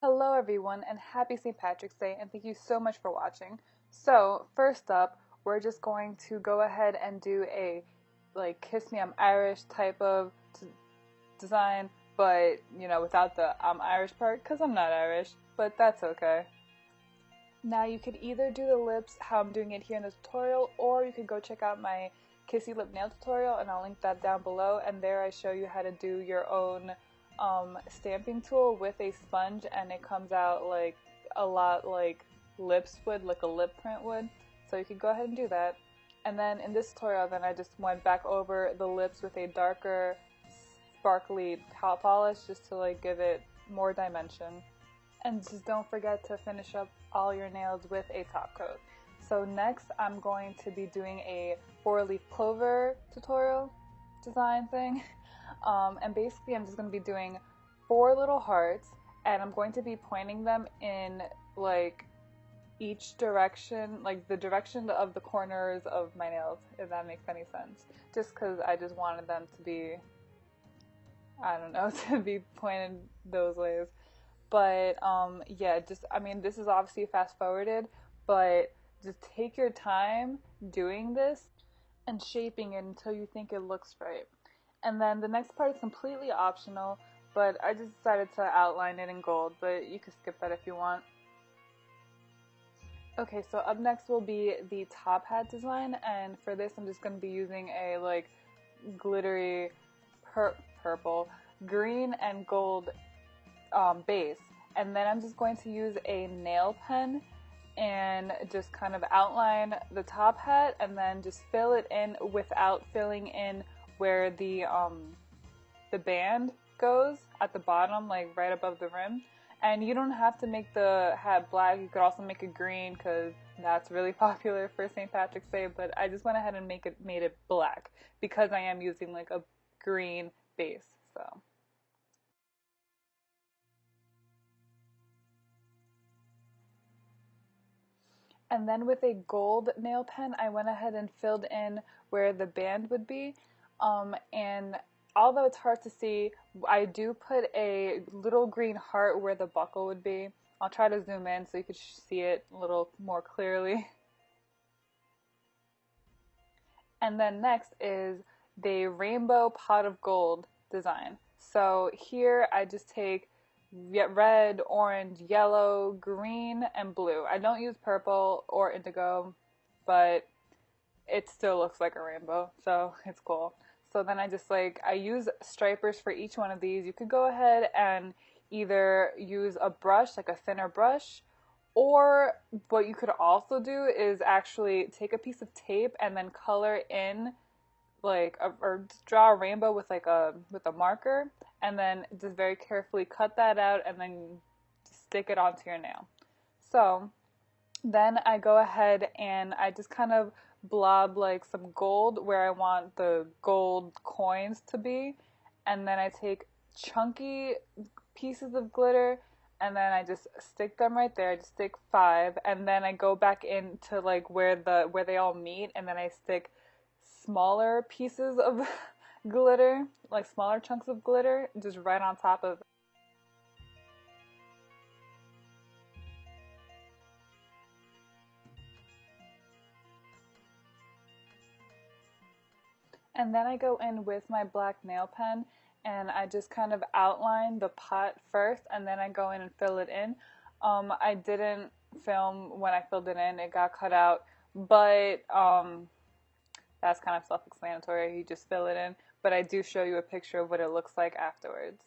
Hello everyone and happy St. Patrick's Day and thank you so much for watching. So first up, we're just going to go ahead and do a Kiss Me I'm Irish type of design, but without the I'm Irish part because I'm not Irish, but that's okay. Now you could either do the lips how I'm doing it here in the tutorial, or you could go check out my Kissy Lip Nail tutorial and I'll link that down below, and there I show you how to do your own stamping tool with a sponge, and it comes out like a lot like lips would, like a lip print would, so you could go ahead and do that. And then in this tutorial then I just went back over the lips with a darker sparkly top polish just to give it more dimension. And just don't forget to finish up all your nails with a top coat. So next I'm going to be doing a 4-leaf clover tutorial design thing. And basically I'm just going to be doing 4 little hearts, and I'm going to be pointing them in each direction, like the direction of the corners of my nails, if that makes any sense. Just because I just wanted them to be, I don't know, to be pointed those ways. But yeah, this is obviously fast forwarded, but just take your time doing this and shaping it until you think it looks right. And then the next part is completely optional, but I just decided to outline it in gold, but you can skip that if you want. Okay, so up next will be the top hat design, and for this I'm just going to be using a glittery purple, green, and gold base, and then I'm just going to use a nail pen and just kind of outline the top hat and then just fill it in without filling in where the band goes at the bottom, like right above the rim. And you don't have to make the hat black, you could also make it green because that's really popular for St. Patrick's Day, but I just went ahead and made it black because I am using a green base. So and then with a gold nail pen, I went ahead and filled in where the band would be. And although it's hard to see, I do put a little green heart where the buckle would be. I'll try to zoom in so you could see it a little more clearly. And then next is the rainbow pot of gold design. So here I just take red, orange, yellow, green, and blue. I don't use purple or indigo, but it still looks like a rainbow, so it's cool. So then I just I use stripers for each one of these. You could go ahead and either use a brush, like a thinner brush, or what you could also do is actually take a piece of tape and then color in or draw a rainbow with a marker, and then just very carefully cut that out and then stick it onto your nail. So then I go ahead and I just kind of blob some gold where I want the gold coins to be, and then I take chunky pieces of glitter and then I just stick them right there. I just stick 5, and then I go back into where they all meet, and then I stick smaller pieces of glitter, smaller chunks of glitter, just right on top of. And then I go in with my black nail pen and I just kind of outline the pot first, and then I go in and fill it in. I didn't film when I filled it in, it got cut out, but that's kind of self-explanatory, you just fill it in, but I do show you a picture of what it looks like afterwards.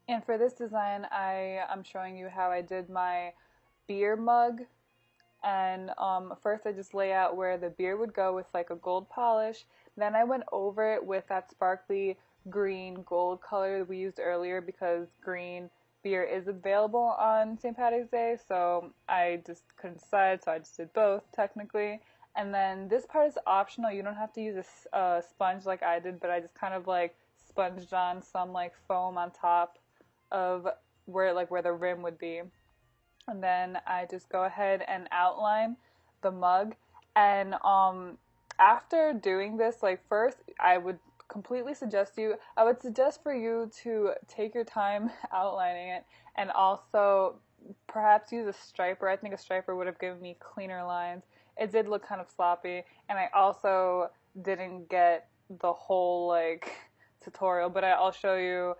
And for this design, I'm showing you how I did my beer mug. And first I just lay out where the beer would go with a gold polish. Then I went over it with that sparkly green gold color that we used earlier because green beer is available on St. Patrick's Day, so I just couldn't decide, so I just did both technically. And then this part is optional. You don't have to use a sponge like I did, but I just kind of like sponged on some like foam on top of where the rim would be. And then I just go ahead and outline the mug. And after doing this, like first, I would suggest for you to take your time outlining it, and also perhaps use a striper. I think a striper would have given me cleaner lines. It did look kind of sloppy, and I also didn't get the whole like tutorial, but I'll show you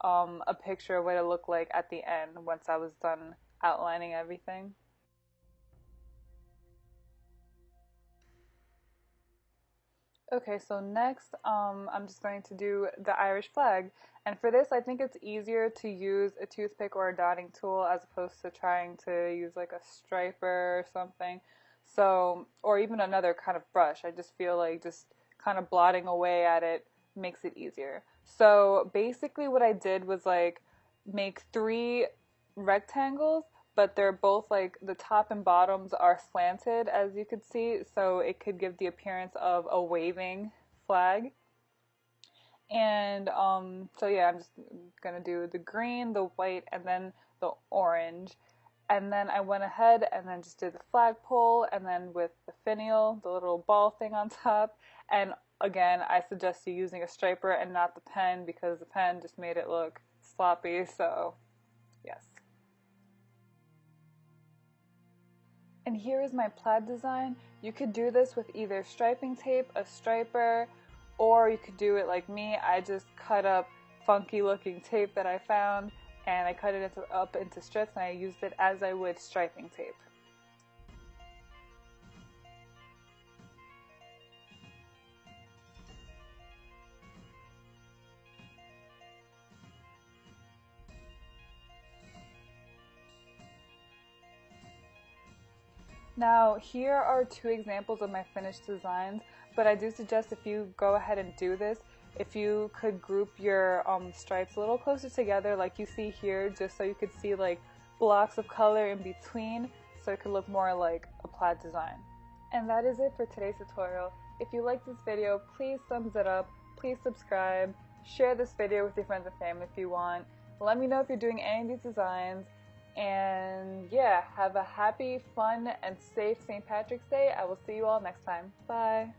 a picture of what it looked like at the end once I was done outlining everything. Okay, so next I'm just going to do the Irish flag. And for this, I think it's easier to use a toothpick or a dotting tool as opposed to trying to use like a striper or something. So, or even another kind of brush. I just feel like just kind of blotting away at it makes it easier. So basically what I did was like make three rectangles, but they're both like the top and bottoms are slanted, as you could see, so it could give the appearance of a waving flag. And so yeah, I'm just gonna do the green, the white, and then the orange. And then I went ahead and then just did the flagpole, and then with the finial, the little ball thing on top. And again, I suggest you using a striper and not the pen, because the pen just made it look sloppy, so yes. And here is my plaid design. You could do this with either striping tape, a striper, or you could do it like me. I just cut up funky looking tape that I found, and I cut it up into strips, and I used it as I would striping tape. Now, here are two examples of my finished designs, but I do suggest if you go ahead and do this, if you could group your stripes a little closer together like you see here, just so you could see like blocks of color in between, so it could look more like a plaid design. And that is it for today's tutorial. If you liked this video, please thumbs it up, please subscribe, share this video with your friends and family if you want. Let me know if you're doing any of these designs. And yeah, have a happy, fun, and safe St. Patrick's Day. I will see you all next time. Bye.